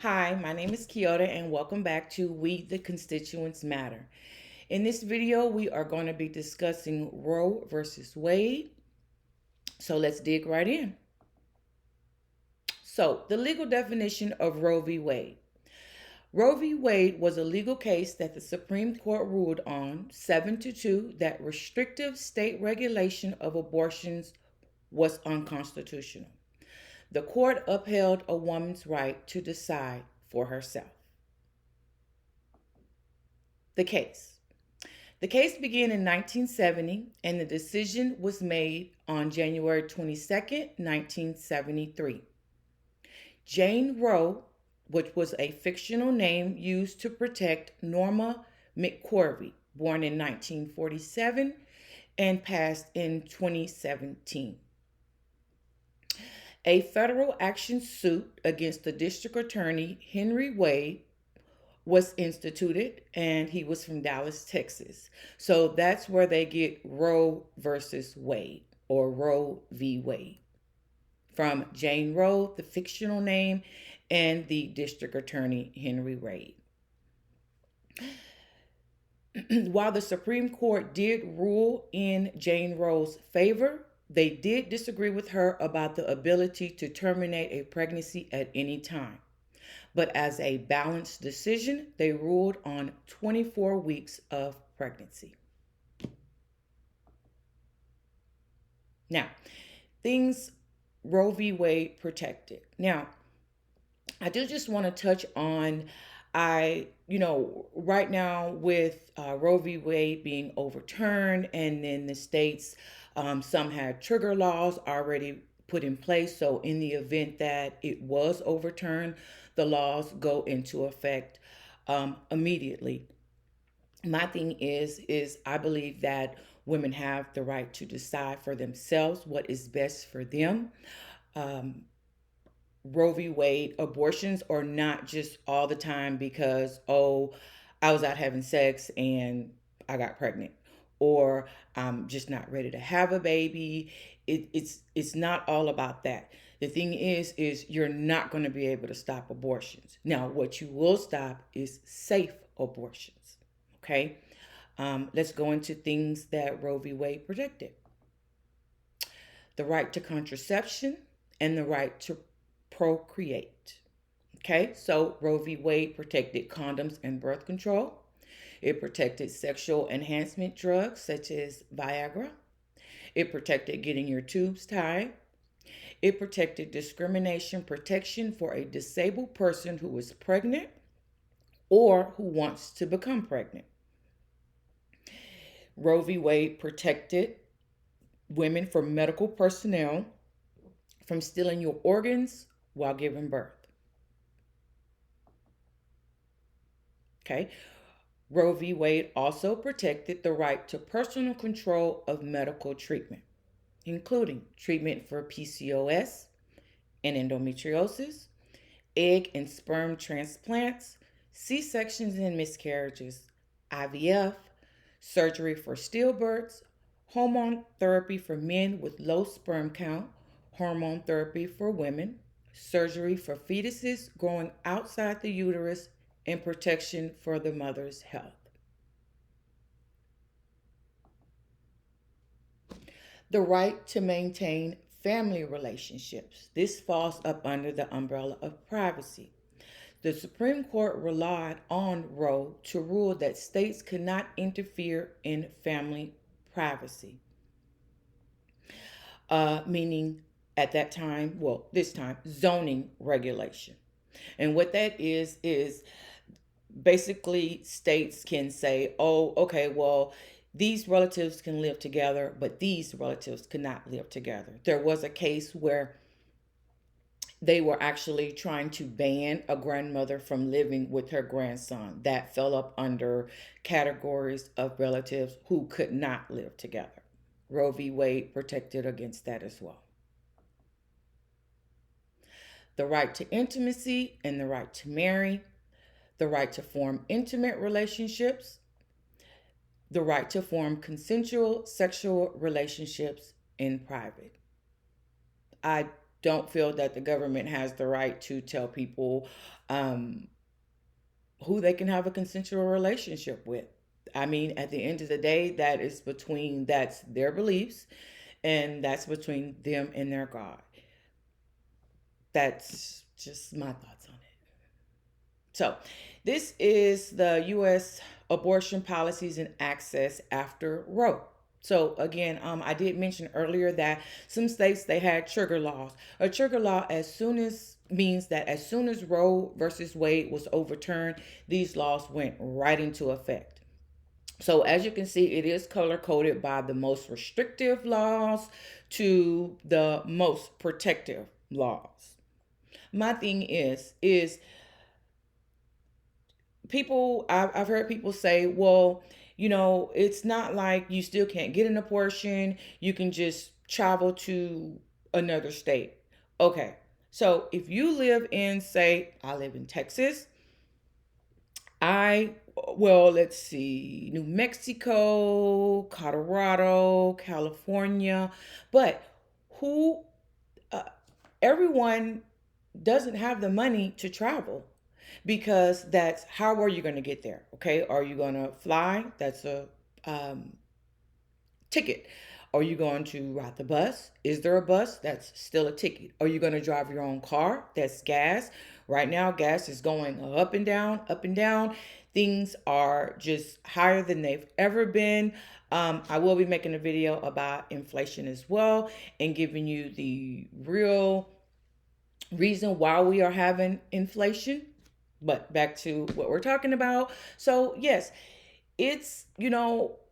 Hi, my name is Kyoto and welcome back to We the Constituents Matter. In this video, we are going to be discussing Roe versus Wade. So let's dig right in. So, the legal definition of Roe v. Wade. Roe v. Wade was a legal case that the Supreme Court ruled on 7-2 that restrictive state regulation of abortions was unconstitutional. The court upheld a woman's right to decide for herself. The case. The case began in 1970 and the decision was made on January 22nd, 1973. Jane Roe, which was a fictional name used to protect Norma McCorvey, born in 1947 and passed in 2017. A federal action suit against the district attorney Henry Wade was instituted, and he was from Dallas, Texas. So that's where they get Roe versus Wade, or Roe v. Wade, from Jane Roe, the fictional name, and the district attorney Henry Wade. While the Supreme Court did rule in Jane Roe's favor, they did disagree with her about the ability to terminate a pregnancy at any time. But as a balanced decision, they ruled on 24 weeks of pregnancy. Now, things Roe v. Wade protected. Now, I do just want to touch on, right now with Roe v. Wade being overturned, and then the states, some had trigger laws already put in place. So in the event that it was overturned, the laws go into effect immediately. My thing is I believe that women have the right to decide for themselves what is best for them. Roe v. Wade, abortions are not just all the time because, I was out having sex and I got pregnant, or I'm just not ready to have a baby. It's not all about that. The thing is you're not going to be able to stop abortions. Now, what you will stop is safe abortions. Okay, let's go into things that Roe v. Wade protected: the right to contraception and the right to procreate. Okay, so Roe v. Wade protected condoms and birth control. It protected sexual enhancement drugs such as Viagra. It protected getting your tubes tied. It protected discrimination protection for a disabled person who is pregnant or who wants to become pregnant. Roe v. Wade protected women from medical personnel from stealing your organs while giving birth. Okay. Roe v. Wade also protected the right to personal control of medical treatment, including treatment for PCOS and endometriosis, egg and sperm transplants, C-sections and miscarriages, IVF, surgery for stillbirths, hormone therapy for men with low sperm count, hormone therapy for women, surgery for fetuses growing outside the uterus, and protection for the mother's health. The right to maintain family relationships. This falls up under the umbrella of privacy. The Supreme Court relied on Roe to rule that states could not interfere in family privacy, meaning at that time, this time, zoning regulation. And what that is basically states can say, okay, these relatives can live together, but these relatives cannot live together. There was a case where they were actually trying to ban a grandmother from living with her grandson. That fell up under categories of relatives who could not live together. Roe v. Wade protected against that as well. The right to intimacy and the right to marry, the right to form intimate relationships, the right to form consensual sexual relationships in private. I don't feel that the government has the right to tell people um, who they can have a consensual relationship with. I mean, at the end of the day, that's their beliefs, and that's between them and their God. That's just my thoughts on it. So, this is the U.S. abortion policies and access after Roe. So again, I did mention earlier that some states they had trigger laws. A trigger law as soon as means that as soon as Roe versus Wade was overturned, these laws went right into effect. So as you can see, it is color coded by the most restrictive laws to the most protective laws. My thing is people I've heard people say, well, it's not like you still can't get an abortion, you can just travel to another state. Okay, so if you live in, say I live in Texas, I well, let's see, New Mexico, Colorado, California, but who uh, everyone doesn't have the money to travel, because that's how are you going to get there? Okay, are you going to fly? That's a um, ticket. Are you going to ride the bus? Is there a bus? That's still a ticket. Are you going to drive your own car? That's gas. Right now, gas is going up and down, up and down. Things are just higher than they've ever been. I will be making a video about inflation as well and giving you the real reason why we are having inflation. But back to what we're talking about. So, yes, it's,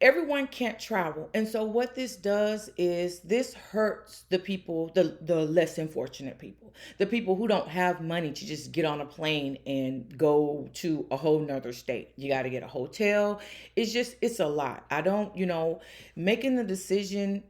everyone can't travel. And so what this does is this hurts the people, the less unfortunate people, the people who don't have money to just get on a plane and go to a whole nother state. You got to get a hotel. It's a lot. I don't, making the decision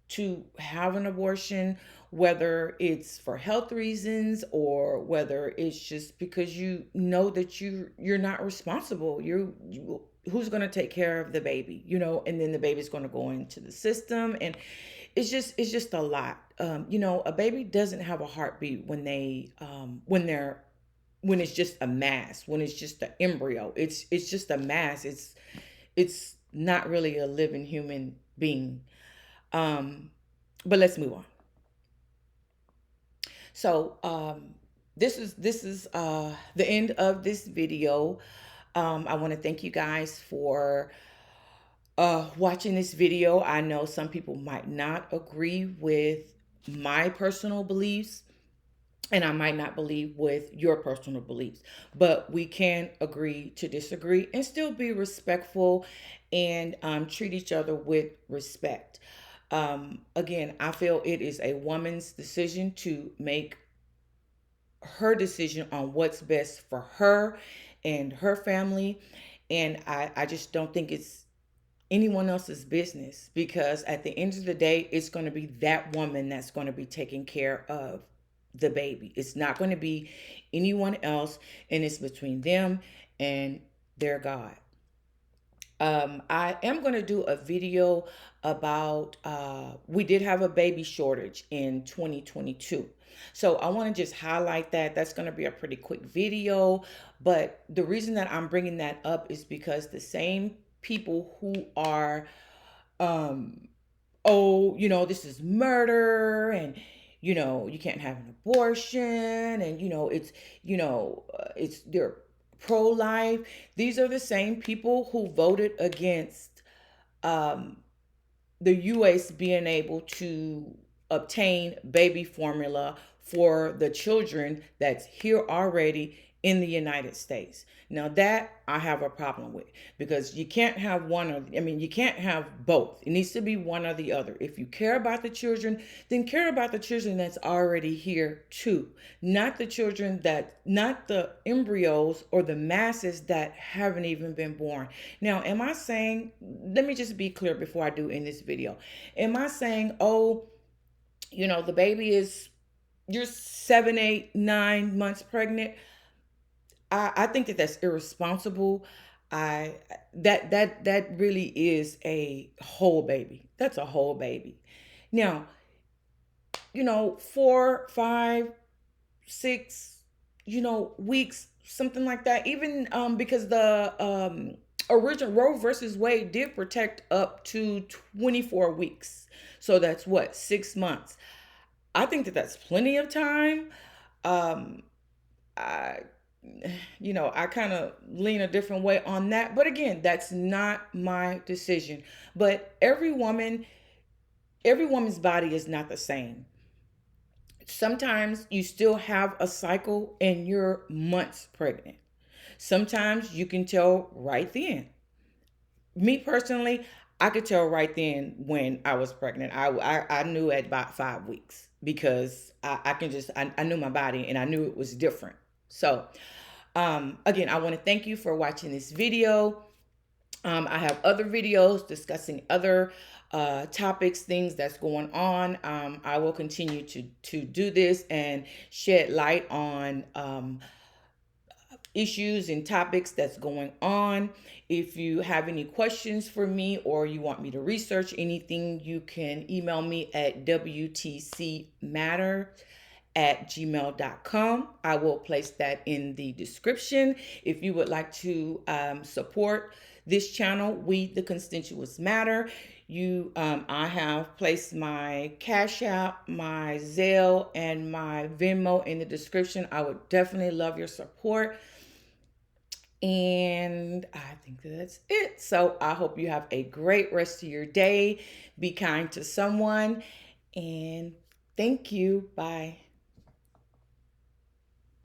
to have an abortion, whether it's for health reasons or whether it's just because you know that you're not responsible. You who's going to take care of the baby, and then the baby's going to go into the system, and it's just a lot. A baby doesn't have a heartbeat when it's just a mass, when it's just an embryo. It's just a mass. It's not really a living human being. um but let's move on. So this is the end of this video. I want to thank you guys for watching this video. I know some people might not agree with my personal beliefs, and I might not believe with your personal beliefs, but we can agree to disagree and still be respectful and treat each other with respect. Again, I feel it is a woman's decision to make her decision on what's best for her and her family. And I just don't think it's anyone else's business, because at the end of the day, it's going to be that woman that's going to be taking care of the baby. It's not going to be anyone else, and it's between them and their God. I am going to do a video about, we did have a baby shortage in 2022. So I want to just highlight that. That's going to be a pretty quick video. But the reason that I'm bringing that up is because the same people who are, um, oh, this is murder, and, you can't have an abortion, and, it's, they're pro-life. These are the same people who voted against um, the U.S. being able to obtain baby formula for the children that's here already in the United States. Now that I have a problem with, because you can't have one or, you can't have both. It needs to be one or the other. If you care about the children, then care about the children that's already here too. Not not the embryos or the masses that haven't even been born. Now, am I saying, let me just be clear before I do in this video. Am I saying, oh, the baby is, you're 7, 8, 9 months pregnant? I think that that's irresponsible. I that really is a whole baby. That's a whole baby. Now, 4, 5, 6, weeks, something like that. Even because the original Roe versus Wade did protect up to 24 weeks. So that's what, 6 months. I think that that's plenty of time. Um, I, I kind of lean a different way on that. But again, that's not my decision. But every woman's body is not the same. Sometimes you still have a cycle and you're months pregnant. Sometimes you can tell right then. Me personally, I could tell right then when I was pregnant. I knew at about 5 weeks because I knew my body and I knew it was different. So again, I want to thank you for watching this video. I have other videos discussing other topics, things that's going on. I will continue to do this and shed light on issues and topics that's going on. If you have any questions for me or you want me to research anything, you can email me at wtcmatter@gmail.com. I will place that in the description. If you would like to support this channel, We the Constituents Matter, I have placed my Cash App, my Zelle, and my Venmo in the description. I would definitely love your support. And I think that's it. So I hope you have a great rest of your day. Be kind to someone. And thank you. Bye.